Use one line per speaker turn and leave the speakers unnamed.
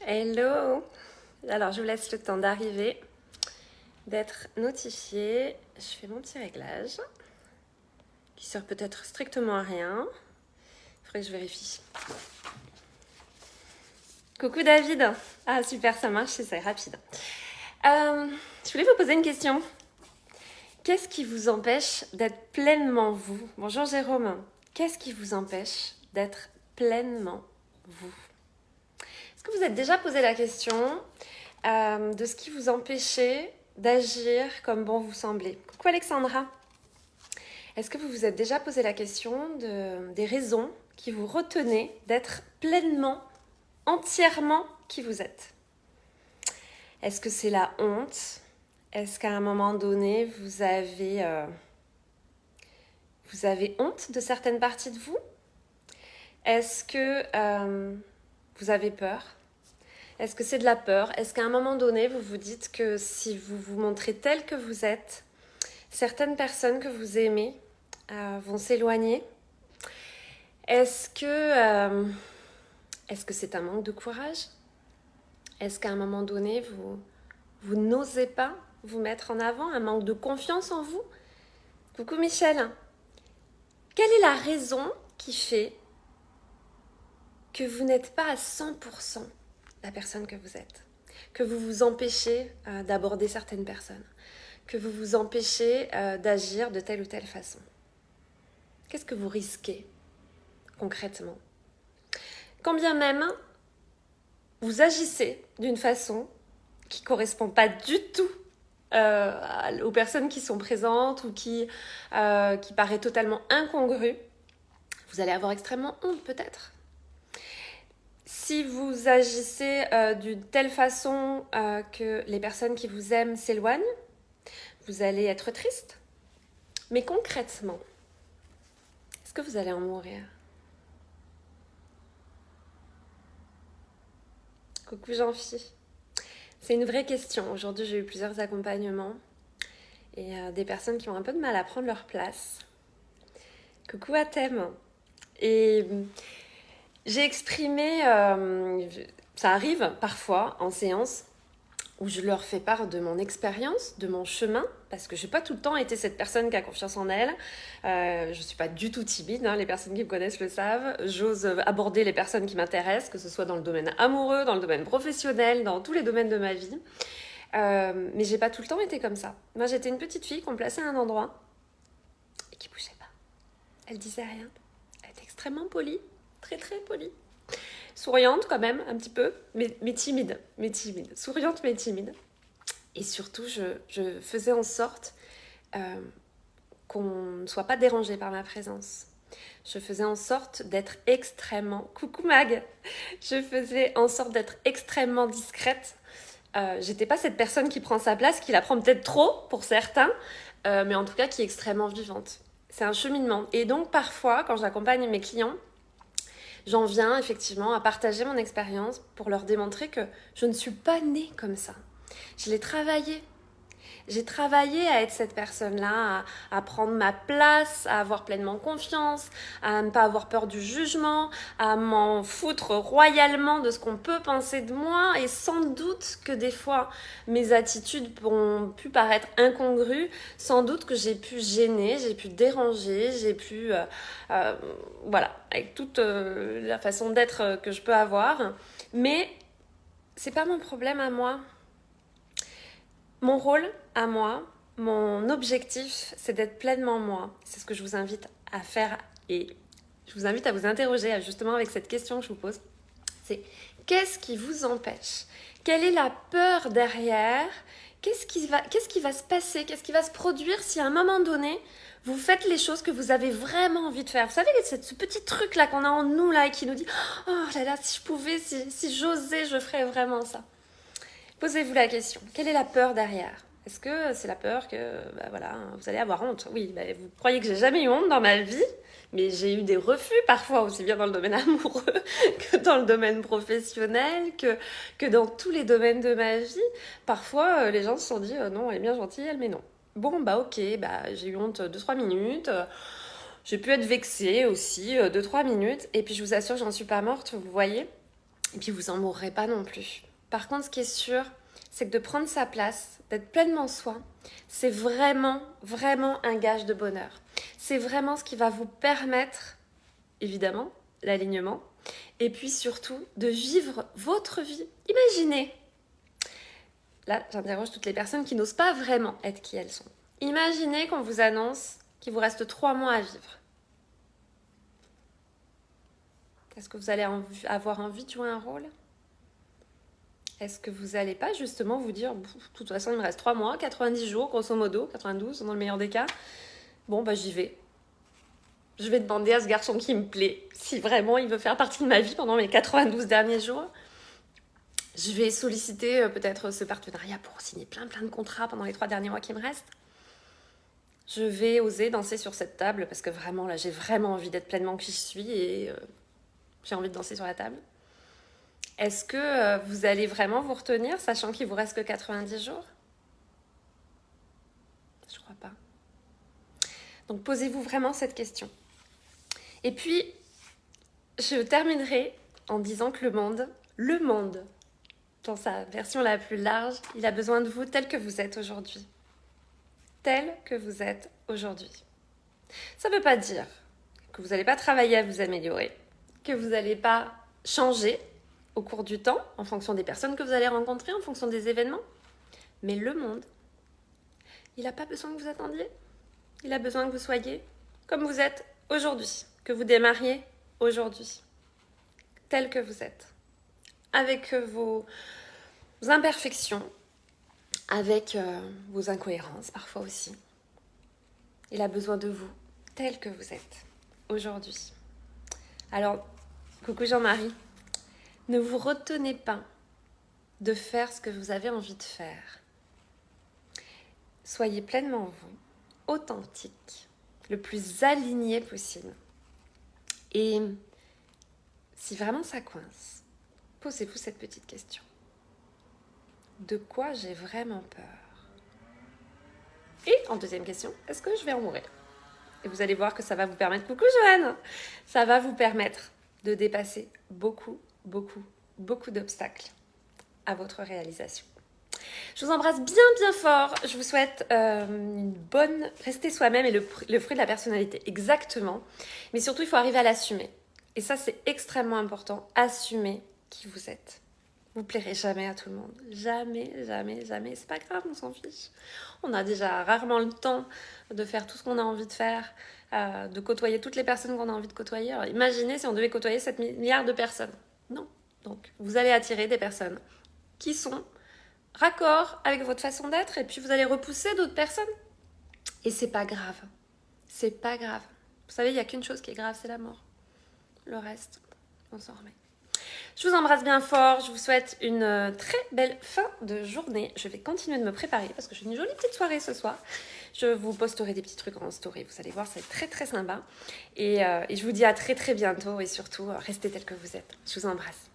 Hello! Alors, je vous laisse le temps d'arriver, d'être notifié. Je fais mon petit réglage, qui sert peut-être strictement à rien. Il faudrait que je vérifie. Coucou David! Ah super, ça marche, c'est rapide. Je voulais vous poser une question. Qu'est-ce qui vous empêche d'être pleinement vous? Bonjour Jérôme. Qu'est-ce qui vous empêche d'être pleinement vous? Est-ce que vous êtes déjà posé la question de ce qui vous empêchait d'agir comme bon vous semblait? Coucou Alexandra. Est-ce que vous vous êtes déjà posé la question des raisons qui vous retenaient d'être pleinement, entièrement qui vous êtes? Est-ce que c'est la honte? Est-ce qu'à un moment donné, vous avez honte de certaines parties de vous? Est-ce que vous avez peur? Est-ce que c'est de la peur? Est-ce qu'à un moment donné, vous vous dites que si vous vous montrez tel que vous êtes, certaines personnes que vous aimez vont s'éloigner? Est-ce que c'est un manque de courage? Est-ce qu'à un moment donné, vous n'osez pas vous mettre en avant? Un manque de confiance en vous? Coucou Michel. Quelle est la raison qui fait que vous n'êtes pas à 100% la personne que vous êtes? Que vous vous empêchez d'aborder certaines personnes? Que vous vous empêchez d'agir de telle ou telle façon? Qu'est-ce que vous risquez concrètement? Quand bien même vous agissez d'une façon qui ne correspond pas du tout aux personnes qui sont présentes ou qui paraît totalement incongrue, vous allez avoir extrêmement honte peut-être. Si vous agissez d'une telle façon que les personnes qui vous aiment s'éloignent, vous allez être triste. Mais concrètement, est-ce que vous allez en mourir? Coucou Jean-Phi. C'est une vraie question. Aujourd'hui, j'ai eu plusieurs accompagnements et des personnes qui ont un peu de mal à prendre leur place. Coucou à Thème. Et j'ai exprimé, ça arrive parfois en séance, où je leur fais part de mon expérience, de mon chemin, parce que je n'ai pas tout le temps été cette personne qui a confiance en elle. Je ne suis pas du tout timide, les personnes qui me connaissent le savent. J'ose aborder les personnes qui m'intéressent, que ce soit dans le domaine amoureux, dans le domaine professionnel, dans tous les domaines de ma vie. Mais je n'ai pas tout le temps été comme ça. Moi, j'étais une petite fille qu'on plaçait à un endroit et qui ne bougeait pas. Elle disait rien. Elle était extrêmement polie, très très polie. Souriante quand même, un petit peu, mais timide. Souriante, mais timide. Et surtout, je faisais en sorte qu'on ne soit pas dérangé par ma présence. Je faisais en sorte d'être extrêmement... Coucou Mag! Je faisais en sorte d'être extrêmement discrète. J'étais pas cette personne qui prend sa place, qui la prend peut-être trop pour certains, mais en tout cas qui est extrêmement vivante. C'est un cheminement. Et donc parfois, quand j'accompagne mes clients, j'en viens effectivement à partager mon expérience pour leur démontrer que je ne suis pas née comme ça. Je l'ai travaillé. J'ai travaillé à être cette personne-là, à prendre ma place, à avoir pleinement confiance, à ne pas avoir peur du jugement, à m'en foutre royalement de ce qu'on peut penser de moi. Et sans doute que des fois, mes attitudes ont pu paraître incongrues. Sans doute que j'ai pu gêner, j'ai pu déranger, j'ai pu... voilà, avec toute la façon d'être que je peux avoir. Mais c'est pas mon problème à moi. Mon rôle à moi, mon objectif, c'est d'être pleinement moi. C'est ce que je vous invite à faire et je vous invite à vous interroger justement avec cette question que je vous pose. C'est qu'est-ce qui vous empêche? Quelle est la peur derrière? Qu'est-ce qui va se passer? Qu'est-ce qui va se produire si à un moment donné, vous faites les choses que vous avez vraiment envie de faire? Vous savez, ce petit truc-là qu'on a en nous là et qui nous dit « Oh là là, si je pouvais, si j'osais, je ferais vraiment ça. » Posez-vous la question, quelle est la peur derrière? Est-ce que c'est la peur que voilà, vous allez avoir honte? Oui, vous croyez que j'ai jamais eu honte dans ma vie, mais j'ai eu des refus parfois, aussi bien dans le domaine amoureux que dans le domaine professionnel, que dans tous les domaines de ma vie. Parfois, les gens se sont dit non, elle est bien gentille, elle, mais non. Bon, ok, j'ai eu honte 2-3 minutes. J'ai pu être vexée aussi 2-3 minutes. Et puis je vous assure, j'en suis pas morte, vous voyez. Et puis vous en mourrez pas non plus. Par contre, ce qui est sûr, c'est que de prendre sa place, d'être pleinement soi, c'est vraiment, vraiment un gage de bonheur. C'est vraiment ce qui va vous permettre, évidemment, l'alignement, et puis surtout de vivre votre vie. Imaginez, là j'interroge toutes les personnes qui n'osent pas vraiment être qui elles sont. Imaginez qu'on vous annonce qu'il vous reste 3 mois à vivre. Est-ce que vous allez avoir envie de jouer un rôle ? Est-ce que vous n'allez pas justement vous dire, de toute façon il me reste 3 mois, 90 jours grosso modo, 92 dans le meilleur des cas, bon bah j'y vais. Je vais demander à ce garçon qui me plaît, si vraiment il veut faire partie de ma vie pendant mes 92 derniers jours. Je vais solliciter peut-être ce partenariat pour signer plein de contrats pendant les 3 derniers mois qui me restent. Je vais oser danser sur cette table parce que vraiment là j'ai vraiment envie d'être pleinement qui je suis et j'ai envie de danser sur la table. Est-ce que vous allez vraiment vous retenir, sachant qu'il vous reste que 90 jours ? Je crois pas. Donc posez-vous vraiment cette question. Et puis, je terminerai en disant que le monde, dans sa version la plus large, il a besoin de vous tel que vous êtes aujourd'hui. Tel que vous êtes aujourd'hui. Ça ne veut pas dire que vous n'allez pas travailler à vous améliorer, que vous n'allez pas changer au cours du temps, en fonction des personnes que vous allez rencontrer, en fonction des événements. Mais le monde, il n'a pas besoin que vous attendiez. Il a besoin que vous soyez comme vous êtes aujourd'hui, que vous démarriez aujourd'hui, tel que vous êtes, avec vos imperfections, avec vos incohérences parfois aussi. Il a besoin de vous, tel que vous êtes aujourd'hui. Alors, coucou Jean-Marie, ne vous retenez pas de faire ce que vous avez envie de faire. Soyez pleinement vous, authentique, le plus aligné possible. Et si vraiment ça coince, posez-vous cette petite question. De quoi j'ai vraiment peur ? Et en deuxième question, est-ce que je vais en mourir ? Et vous allez voir que ça va vous permettre, coucou Joanne, ça va vous permettre de dépasser beaucoup d'obstacles à votre réalisation. Je vous embrasse bien fort. Je vous souhaite une bonne... Rester soi-même et le fruit de la personnalité, exactement. Mais surtout, il faut arriver à l'assumer. Et ça, c'est extrêmement important. Assumer qui vous êtes. Vous ne plairez jamais à tout le monde. Jamais. C'est pas grave, on s'en fiche. On a déjà rarement le temps de faire tout ce qu'on a envie de faire, de côtoyer toutes les personnes qu'on a envie de côtoyer. Alors, imaginez si on devait côtoyer 7 milliards de personnes. Non. Donc, vous allez attirer des personnes qui sont raccord avec votre façon d'être et puis vous allez repousser d'autres personnes. Et c'est pas grave. C'est pas grave. Vous savez, il n'y a qu'une chose qui est grave, c'est la mort. Le reste, on s'en remet. Je vous embrasse bien fort. Je vous souhaite une très belle fin de journée. Je vais continuer de me préparer parce que j'ai une jolie petite soirée ce soir. Je vous posterai des petits trucs en story. Vous allez voir, c'est très sympa. Et je vous dis à très bientôt et surtout, restez tel que vous êtes. Je vous embrasse.